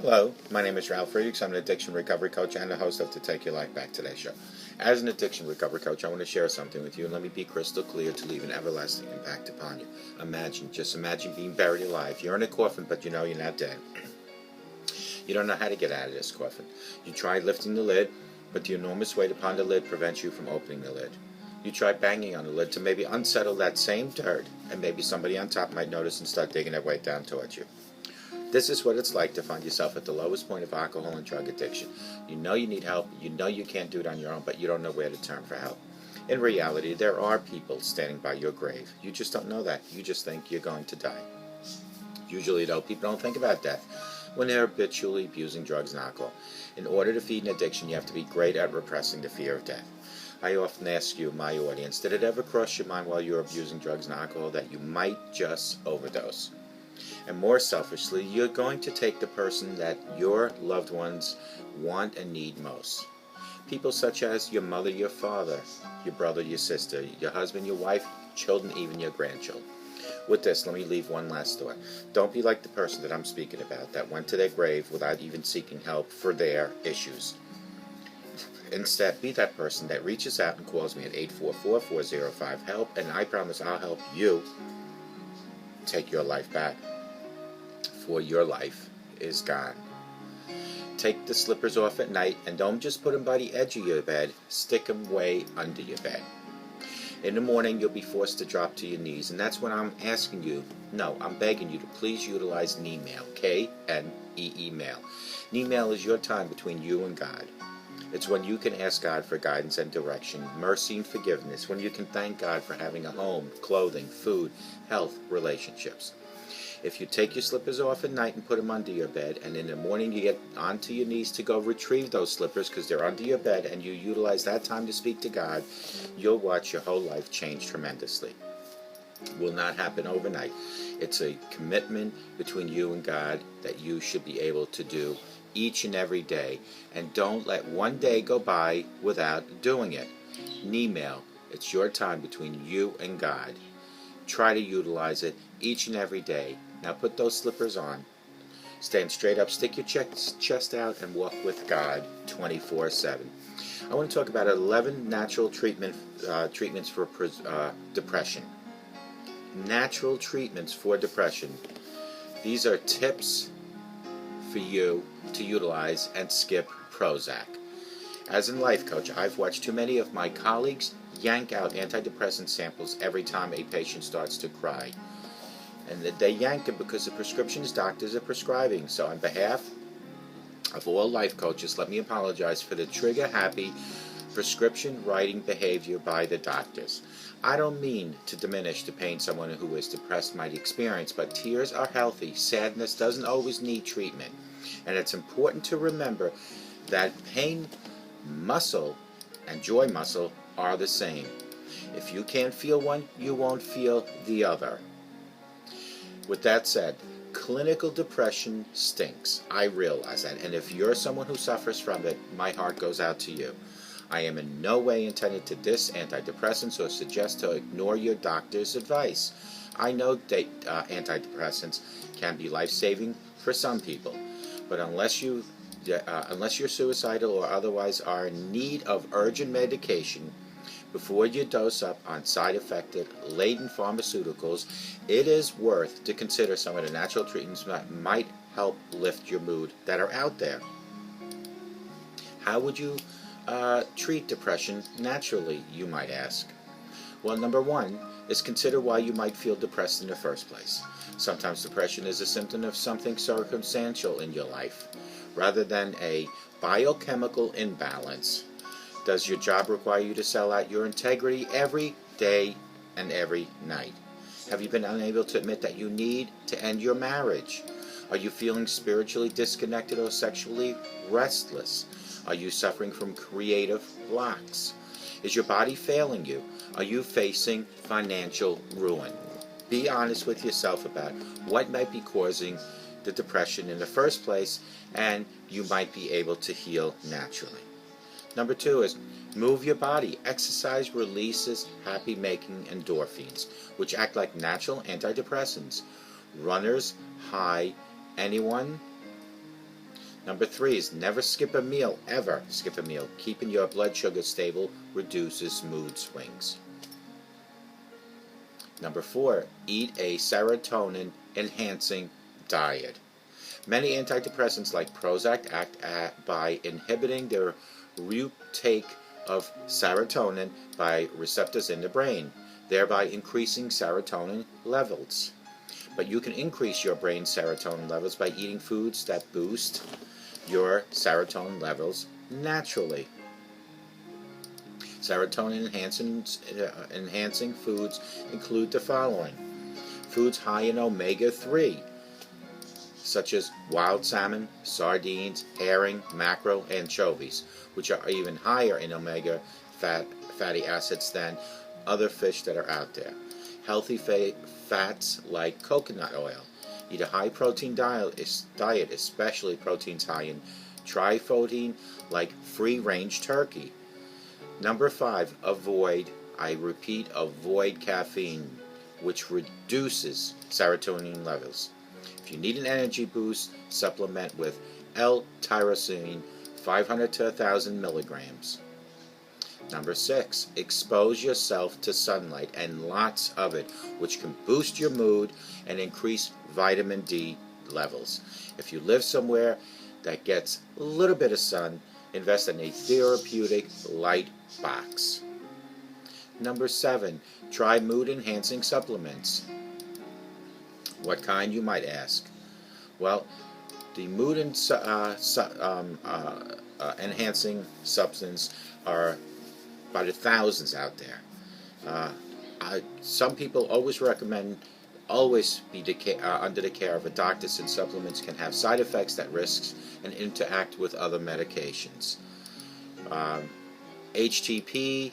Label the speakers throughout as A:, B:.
A: Hello, my name is Ralf Friedrichs. I'm an addiction recovery coach and the host of the Take Your Life Back Today show. As an addiction recovery coach, I want to share something with you, and let me be crystal clear to leave an everlasting impact upon you. Just imagine being buried alive. You're in a coffin, but you know you're not dead. You don't know how to get out of this coffin. You try lifting the lid, but the enormous weight upon the lid prevents you from opening the lid. You try banging on the lid to maybe unsettle that same dirt, and maybe somebody on top might notice and start digging their way down towards you. This is what it's like to find yourself at the lowest point of alcohol and drug addiction. You know you need help, you know you can't do it on your own, but you don't know where to turn for help. In reality, there are people standing by your grave. You just don't know that. You just think you're going to die. Usually, though, people don't think about death when they're habitually abusing drugs and alcohol. In order to feed an addiction, you have to be great at repressing the fear of death. I often ask you, my audience, did it ever cross your mind while you were abusing drugs and alcohol that you might just overdose? And more selfishly, you're going to take the person that your loved ones want and need most. People such as your mother, your father, your brother, your sister, your husband, your wife, children, even your grandchildren. With this, let me leave one last thought. Don't be like the person that I'm speaking about that went to their grave without even seeking help for their issues. Instead, be that person that reaches out and calls me at 844-405-HELP, and I promise I'll help you take your life back. For your life is gone. Take the slippers off at night, and don't just put them by the edge of your bed, stick them way under your bed. In the morning, you'll be forced to drop to your knees, and that's when I'm asking you, no, I'm begging you to please utilize Knee-mail, K-N-E-E mail. Knee-mail is your time between you and God. It's when you can ask God for guidance and direction, mercy and forgiveness, when you can thank God for having a home, clothing, food, health, relationships. If you take your slippers off at night and put them under your bed, and in the morning you get onto your knees to go retrieve those slippers because they're under your bed, and you utilize that time to speak to God, you'll watch your whole life change tremendously. It will not happen overnight. It's a commitment between you and God that you should be able to do each and every day, and don't let one day go by without doing it. Knee-mail, it's your time between you and God. Try to utilize it each and every day. Now put those slippers on, stand straight up, stick your chest out, and walk with God 24/7. I want to talk about 11 natural treatments for depression. Natural treatments for depression. These are tips for you to utilize and skip Prozac. As a life coach, I've watched too many of my colleagues yank out antidepressant samples every time a patient starts to cry. And they yank it because the prescriptions doctors are prescribing. So on behalf of all life coaches, let me apologize for the trigger-happy prescription writing behavior by the doctors. I don't mean to diminish the pain someone who is depressed might experience, but tears are healthy. Sadness doesn't always need treatment. And it's important to remember that pain muscle and joy muscle are the same. If you can't feel one, you won't feel the other. With that said, clinical depression stinks. I realize that. And if you're someone who suffers from it, my heart goes out to you. I am in no way intended to diss antidepressants or suggest to ignore your doctor's advice. I know antidepressants can be life-saving for some people, but unless you're suicidal or otherwise are in need of urgent medication, before you dose up on side-effected, laden pharmaceuticals, it is worth to consider some of the natural treatments that might help lift your mood that are out there. How would you treat depression naturally, you might ask? Well, number one is consider why you might feel depressed in the first place. Sometimes depression is a symptom of something circumstantial in your life, rather than a biochemical imbalance. Does your job require you to sell out your integrity every day and every night? Have you been unable to admit that you need to end your marriage? Are you feeling spiritually disconnected or sexually restless? Are you suffering from creative blocks? Is your body failing you? Are you facing financial ruin? Be honest with yourself about what might be causing the depression in the first place, and you might be able to heal naturally. Number two is move your body. Exercise releases happy-making endorphins, which act like natural antidepressants. Runners, high, anyone Number 3 is never skip a meal, ever skip a meal. Keeping your blood sugar stable reduces mood swings. Number 4, eat a serotonin-enhancing diet. Many antidepressants like Prozac act by inhibiting the reuptake of serotonin by receptors in the brain, thereby increasing serotonin levels. But you can increase your brain's serotonin levels by eating foods that boost your serotonin levels naturally. Serotonin enhancing foods include the following. Foods high in omega-3, such as wild salmon, sardines, herring, mackerel, anchovies, which are even higher in omega fatty acids than other fish that are out there. Healthy fats like coconut oil. Eat a high-protein diet, especially proteins high in tryptophan, like free-range turkey. Number 5, avoid caffeine, which reduces serotonin levels. If you need an energy boost, supplement with L-tyrosine, 500 to 1,000 milligrams. Number 6, expose yourself to sunlight, and lots of it, which can boost your mood and increase vitamin D levels. If you live somewhere that gets a little bit of sun, invest in a therapeutic light box. Number 7, try mood-enhancing supplements. What kind, you might ask? Well, the mood-enhancing substances are by the thousands out there. Some people always recommend be under the care of a doctor, since supplements can have side effects that risks and interact with other medications. HTP,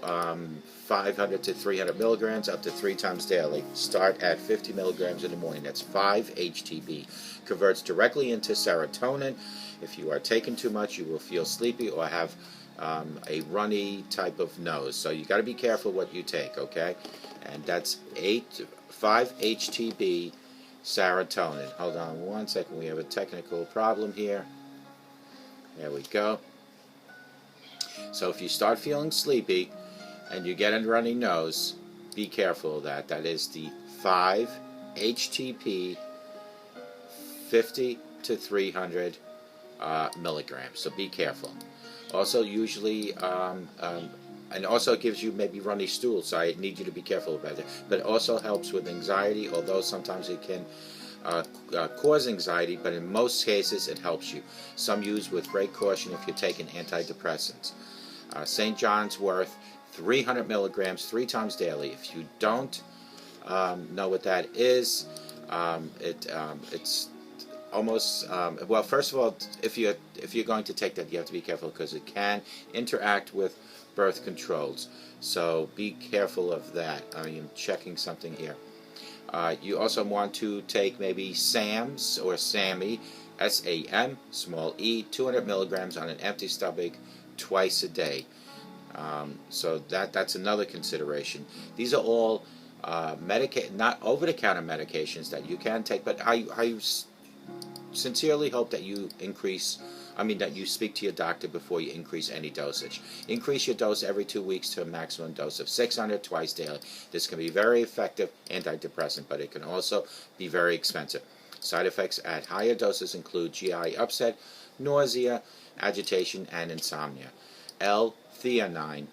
A: 500 to 300 milligrams up to 3 times daily. Start at 50 milligrams in the morning. That's 5 HTP. Converts directly into serotonin. If you are taking too much, you will feel sleepy or have a runny type of nose. So you got to be careful what you take, okay? And that's 5 HTP serotonin. Hold on one second. We have a technical problem here. There we go. So if you start feeling sleepy and you get a runny nose, be careful of that. That is the 5 HTP, 50 to 300 milligrams. So be careful. Also, usually, and also it gives you maybe runny stools, so I need you to be careful about it. But it also helps with anxiety, although sometimes it can cause anxiety, but in most cases it helps you. Some use with great caution if you're taking antidepressants. St. John's Wort, 300 milligrams 3 times daily. If you don't know what that is, it's almost well, first of all, if you're going to take that, you have to be careful because it can interact with birth controls. So be careful of that. I am checking something here. You also want to take maybe SAMS or SAMe, SAM, small e, 200 milligrams on an empty stomach twice a day. So that's another consideration. These are all not over-the-counter medications that you can take, but I sincerely hope that you that you speak to your doctor before you increase any dosage. Increase your dose every 2 weeks to a maximum dose of 600 twice daily. This can be very effective antidepressant, but it can also be very expensive. Side effects at higher doses include GI upset, nausea, agitation, and insomnia. L-theanine,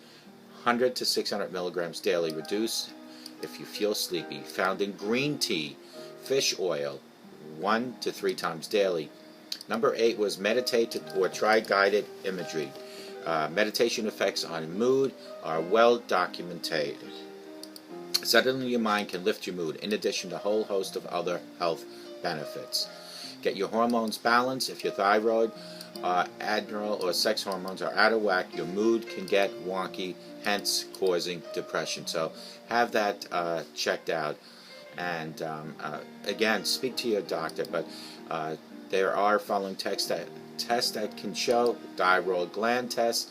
A: 100 to 600 milligrams daily. Reduce if you feel sleepy. Found in green tea, fish oil, 1 to 3 times daily. Number 8 was meditate or try guided imagery. Meditation effects on mood are well documented. Settling your mind can lift your mood, in addition to a whole host of other health benefits. Get your hormones balanced. If your thyroid, adrenal, or sex hormones are out of whack, your mood can get wonky, hence causing depression. So have that checked out. And again, speak to your doctor. But there are following tests that can show: thyroid gland test,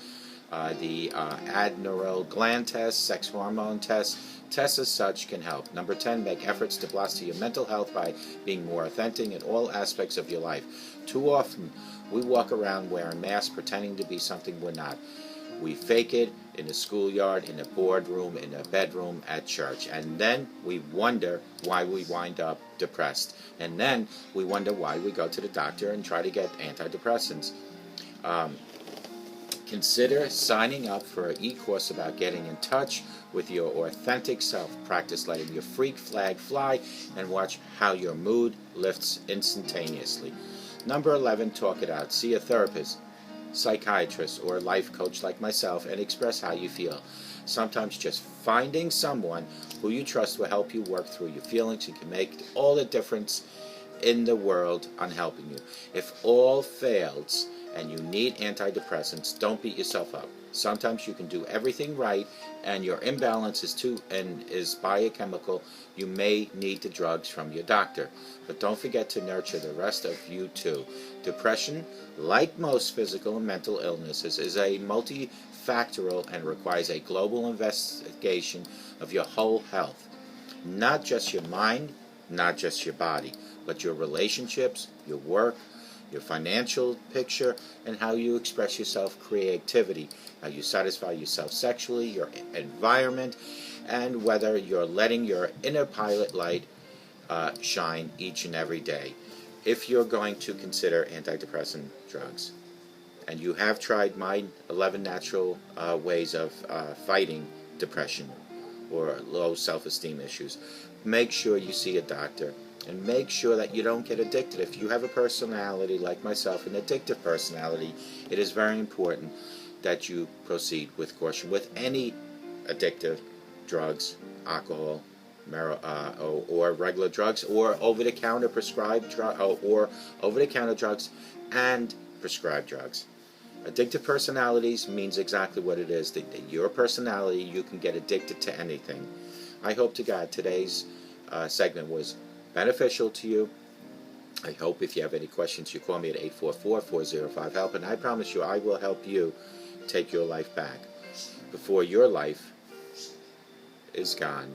A: the adrenal gland test, sex hormone test, Tests as such can help. Number 10, make efforts to foster your mental health by being more authentic in all aspects of your life. Too often, we walk around wearing masks, pretending to be something we're not. We fake it in the schoolyard, in a boardroom, in a bedroom, at church. And then we wonder why we wind up depressed. And then we wonder why we go to the doctor and try to get antidepressants. Consider signing up for an e-course about getting in touch with your authentic self. Practice letting your freak flag fly and watch how your mood lifts instantaneously. Number 11, talk it out. See a therapist, psychiatrist, or a life coach like myself and express how you feel. Sometimes just finding someone who you trust will help you work through your feelings and can make all the difference in the world on helping you. If all fails and you need antidepressants, don't beat yourself up. Sometimes you can do everything right and your imbalance is biochemical. You may need the drugs from your doctor. But don't forget to nurture the rest of you too. Depression, like most physical and mental illnesses, is a multifactorial and requires a global investigation of your whole health. Not just your mind, not just your body, but your relationships, your work, your financial picture, and how you express yourself, creativity, how you satisfy yourself sexually, your environment, and whether you're letting your inner pilot light shine each and every day. If you're going to consider antidepressant drugs, and you have tried my 11 natural ways of fighting depression or low self-esteem issues, make sure you see a doctor. And make sure that you don't get addicted. If you have a personality like myself, an addictive personality, it is very important that you proceed with caution with any addictive drugs, alcohol, or regular drugs, or over-the-counter prescribed or over-the-counter drugs and prescribed drugs. Addictive personalities means exactly what it is. That your personality, you can get addicted to anything. I hope to God today's segment was beneficial to you. I hope if you have any questions, you call me at 844-405-HELP, and I promise you I will help you take your life back before your life is gone.